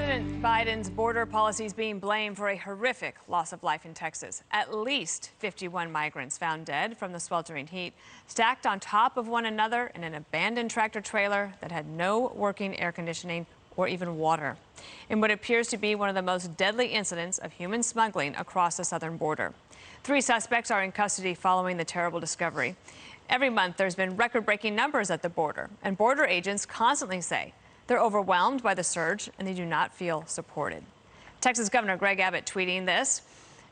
President Biden's border policy is being blamed for a horrific loss of life in Texas. At least 51 migrants found dead from the sweltering heat, stacked on top of one another in an abandoned tractor trailer that had no working air conditioning or even water, in what appears to be one of the most deadly incidents of human smuggling across the southern border. 3 suspects are in custody following the terrible discovery. Every month, there's been record-breaking numbers at the border, and border agents constantly say they're overwhelmed by the surge and they do not feel supported. Texas Governor Greg Abbott tweeting this: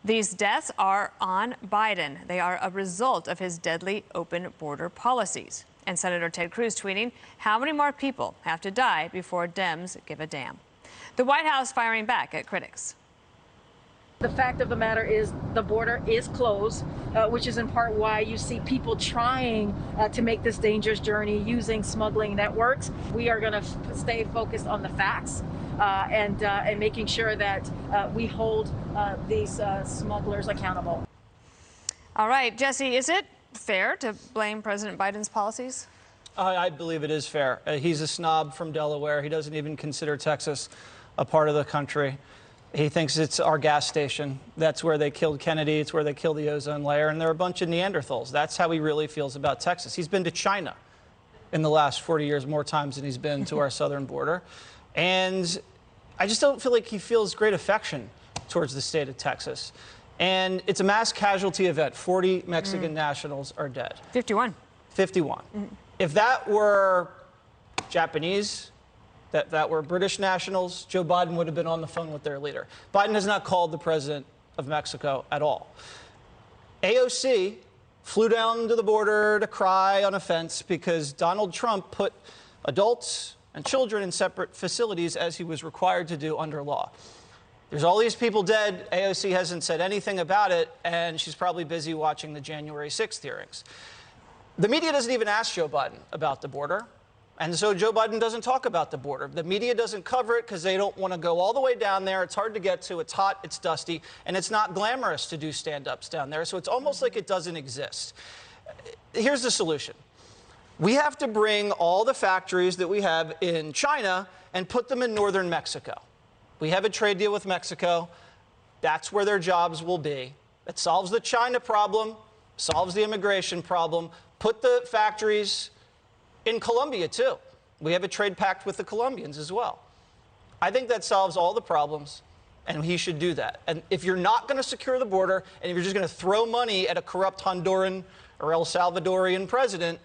"These deaths are on Biden. They are a result of his deadly open border policies." And Senator Ted Cruz tweeting, "How many more people have to die before Dems give a damn?" The White House firing back at critics. The fact of the matter is the border is closed, which is in part why you see people trying to make this dangerous journey using smuggling networks. We are going to stay focused on the facts and making sure that we hold these smugglers accountable. All right, Jesse, is it fair to blame President Biden's policies? I believe it is fair. He's a snob from Delaware. He doesn't even consider Texas a part of the country. He thinks it's our gas station. That's where they killed Kennedy. It's where they killed the ozone layer. And they're a bunch of Neanderthals. That's how he really feels about Texas. He's been to China in the last 40 years more times than he's been to our southern border. And I just don't feel like he feels great affection towards the state of Texas. And it's a mass casualty event. 40 Mexican nationals are dead. 51. 51. If that were Japanese, that were British nationals, Joe Biden would have been on the phone with their leader. Biden has not called the president of Mexico at all. AOC flew down to the border to cry on a fence because Donald Trump put adults and children in separate facilities as he was required to do under law. There's all these people dead. AOC hasn't said anything about it, and she's probably busy watching the January 6th hearings. The media doesn't even ask Joe Biden about the border. And so Joe Biden doesn't talk about the border. The media doesn't cover it because they don't want to go all the way down there. It's hard to get to. It's hot. It's dusty. And it's not glamorous to do stand-ups down there. So it's almost like it doesn't exist. Here's the solution. We have to bring all the factories that we have in China and put them in northern Mexico. We have a trade deal with Mexico. That's where their jobs will be. It solves the China problem, solves the immigration problem. Put the factories in Colombia, too. We have a trade pact with the Colombians as well. I think that solves all the problems, and he should do that. And if you're not going to secure the border, and if you're just going to throw money at a corrupt Honduran or El Salvadorian president,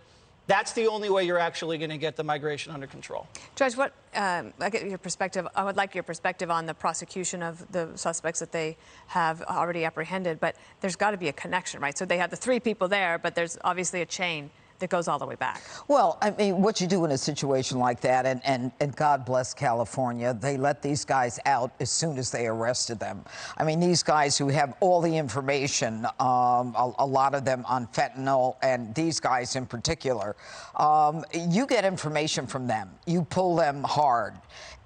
that's the only way you're actually going to get the migration under control. Judge, I get your perspective. I would like your perspective on the prosecution of the suspects that they have already apprehended, but there's got to be a connection, right? So they have the 3 people there, but there's obviously a chain that goes all the way back. Well, I mean, what you do in a situation like that, and God bless California, they let these guys out as soon as they arrested them. I mean, these guys who have all the information, a lot of them on fentanyl, and these guys in particular, you get information from them. You pull them hard.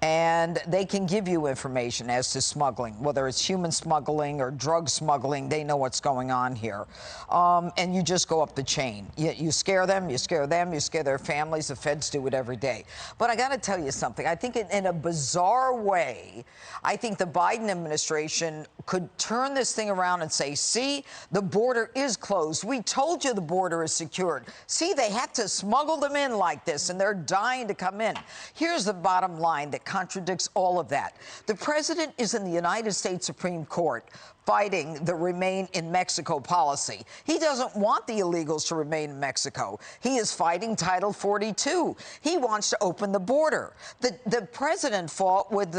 And they can give you information as to smuggling, whether it's human smuggling or drug smuggling. They know what's going on here. And you just go up the chain. You scare them, you scare them, you scare their families. The feds do it every day. But I got to tell you something. I think in a bizarre way, I think the Biden administration could turn this thing around and say, see, the border is closed. We told you the border is secured. See, they had to smuggle them in like this, and they're dying to come in. Here's the bottom line that contradicts all of that. The president is in the United States Supreme Court fighting the Remain in Mexico policy. He doesn't want the illegals to remain in Mexico. He is fighting Title 42. He wants to open the border. The president fought with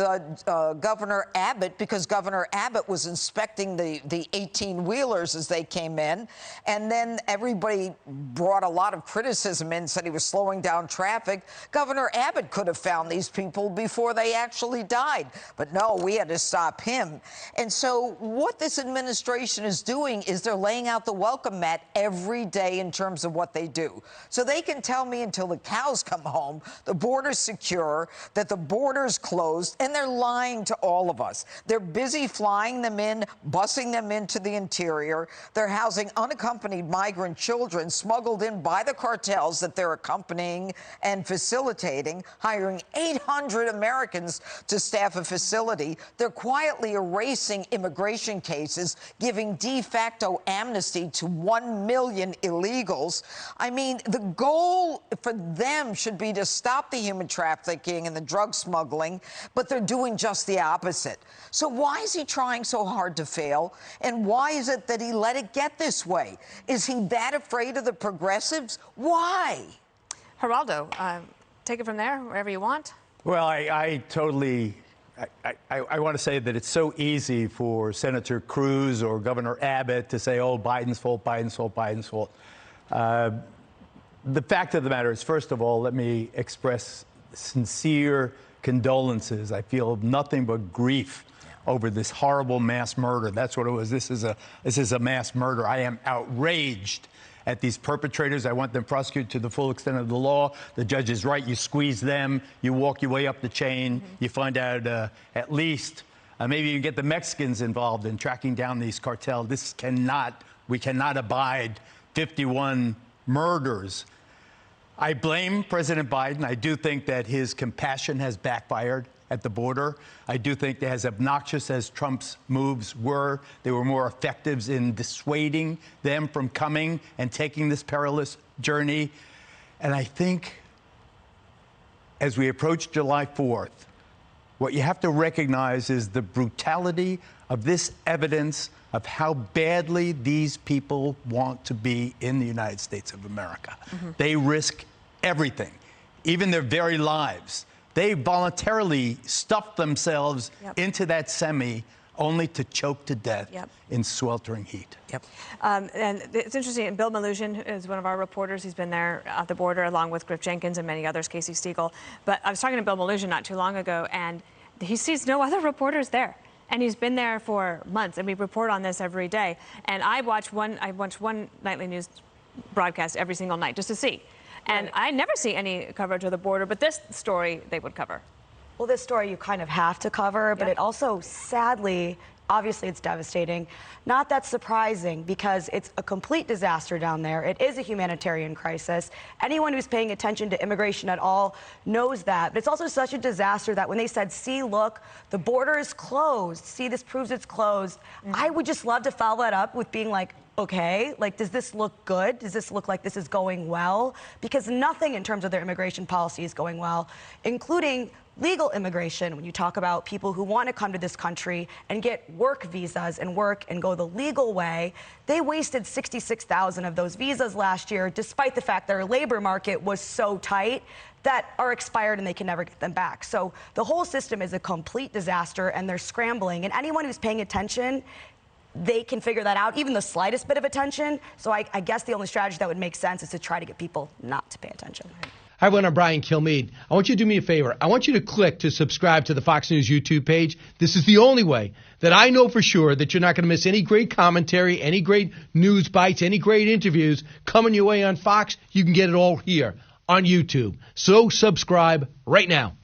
Governor Abbott because Governor Abbott was inspecting the 18-wheelers as they came in, and then everybody brought a lot of criticism in, said he was slowing down traffic. Governor Abbott could have found these people before they actually died. But no, we had to stop him. And so what this administration is doing is they're laying out the welcome mat every day in terms of what they do. So they can tell me until the cows come home the border's secure, that the border's closed, and they're lying to all of us. They're busy flying them them in, busing them into the interior. They're housing unaccompanied migrant children smuggled in by the cartels that they're accompanying and facilitating, hiring 800 Americans to staff a facility. They're quietly erasing immigration cases, giving de facto amnesty to 1 million illegals. I mean, the goal for them should be to stop the human trafficking and the drug smuggling, but they're doing just the opposite. So why is he trying so hard to fail? And why is it that he let it get this way? Is he that afraid of the progressives? Why? Geraldo, take it from there, wherever you want. Well, I totally want to say that it's so easy for Senator Cruz or Governor Abbott to say, oh, Biden's fault, Biden's fault, Biden's fault. The fact of the matter is, first of all, let me express sincere condolences. I feel nothing but grief over this horrible mass murder. That's what it was. This is a mass murder. I am outraged at these perpetrators. I want them prosecuted to the full extent of the law. The judge is right. You squeeze them. You walk your way up the chain. You find out at least maybe you get the Mexicans involved in tracking down these cartels. We cannot abide 51 murders. I blame President Biden. I do think that his compassion has backfired at the border. I do think that as obnoxious as Trump's moves were, they were more effective in dissuading them from coming and taking this perilous journey. And I think as we approach July 4th, what you have to recognize is the brutality of this evidence of how badly these people want to be in the United States of America. They risk everything, even their very lives. They voluntarily stuffed themselves into that semi only to choke to death in sweltering heat. And it's interesting, Bill Malugin is one of our reporters. He's been there at the border along with Griff Jenkins and many others, Casey Stiegel. But I was talking to Bill Malugin not too long ago, and he sees no other reporters there. And he's been there for months, and we report on this every day. And I watch one nightly news broadcast every single night just to see. And I never see any coverage of the border, but this story they would cover. Well, this story you kind of have to cover, but it also, sadly, obviously it's devastating. Not that surprising, because it's a complete disaster down there. It is a humanitarian crisis. Anyone who's paying attention to immigration at all knows that. But it's also such a disaster that when they said, see, look, the border is closed. See, this proves it's closed. I would just love to follow that up with being like, okay, like, does this look good? Does this look like this is going well? Because nothing in terms of their immigration policy is going well, including legal immigration. When you talk about people who want to come to this country and get work visas and work and go the legal way, they wasted 66,000 of those visas last year, despite the fact that our labor market was so tight that are expired and they can never get them back. So the whole system is a complete disaster, and they're scrambling. And anyone who's paying attention, they can figure that out, even the slightest bit of attention. So I guess the only strategy that would make sense is to try to get people not to pay attention. Hi, everyone. I'm Brian Kilmeade. I want you to do me a favor. I want you to click to subscribe to the Fox News YouTube page. This is the only way that I know for sure that you're not going to miss any great commentary, any great news bites, any great interviews coming your way on Fox. You can get it all here on YouTube. So subscribe right now.